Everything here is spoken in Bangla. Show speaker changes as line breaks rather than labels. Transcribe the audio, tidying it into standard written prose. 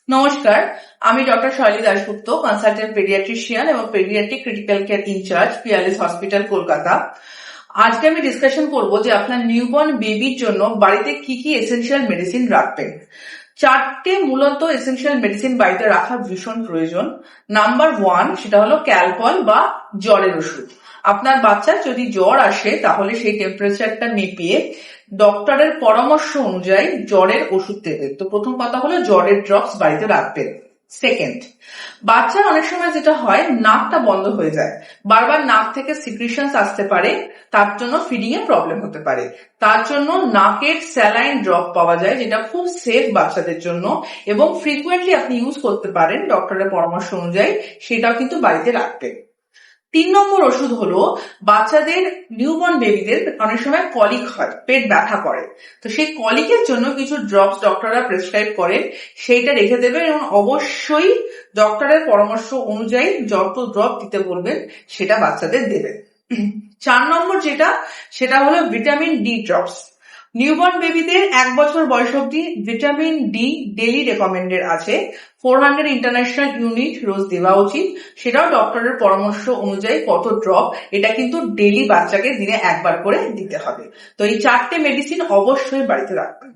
নমস্কার, আমি doctor Shaily Dasgupta, consultant paediatrician এবং paediatric critical care incharge, Peerless hospital, Kolkata. আজকে আমি ডিসকাশন করব যে আপনার নিউবর্ন বেবির জন্য বাড়িতে কি কি এসেনশিয়াল মেডিসিন রাখবেন। চারটে মূলত এসেনশিয়াল মেডিসিন বাড়িতে রাখা ভীষণ প্রয়োজন। নাম্বার 1 সেটা হলো ক্যালপল বা জ্বরের ওষুধ। আপনার বাচ্চার যদি জ্বর আসে তাহলে সেই টেম্পারেচারটা মেপিয়ে ডক্টরের পরামর্শ অনুযায়ী জ্বরের ওষুধ দেবেন। তো প্রথম কথা হলো জ্বরের ড্রপস বাড়িতে রাখবেন। সেকেন্ড, বাচ্চার অনেক সময় যেটা হয় নাকটা বন্ধ হয়ে যায়, বারবার নাক থেকে সিক্রিশনস আসতে পারে, তার জন্য ফিডিং এ প্রবলেম হতে পারে। তার জন্য নাকের স্যালাইন ড্রপ পাওয়া যায়, যেটা খুব সেফ বাচ্চাদের জন্য এবং ফ্রিকুয়েন্টলি আপনি ইউজ করতে পারেন ডক্টরের পরামর্শ অনুযায়ী, সেটাও কিন্তু বাড়িতে রাখবেন। 3 নম্বর ওষুধ হলো বাচ্চাদের নিউবর্ন বেবিদের অনেক সময় কলিক হয়, পেট ব্যথা করে। তো সেই কলিকের জন্য কিছু ড্রপস ডক্টররা প্রেসক্রাইব করেন, সেইটা রেখে দেবেন এবং অবশ্যই ডক্টরের পরামর্শ অনুযায়ী যত ড্রপ দিতে বলবেন সেটা বাচ্চাদের দেবেন। 4 নম্বর সেটা হলো ভিটামিন ডি ড্রপস। নিউবর্ন বেবিদের 1 বছর বয়স অবধি ভিটামিন ডি ডেইলি রেকমেন্ডেড আছে। 400 ইন্টারন্যাশনাল ইউনিট রোজ দেওয়া উচিত, সেটাও ডক্টরের পরামর্শ অনুযায়ী কত ড্রপ, এটা কিন্তু ডেইলি বাচ্চাকে দিনে 1 বার করে দিতে হবে। তো এই 4টে মেডিসিন অবশ্যই বাড়িতে রাখবেন।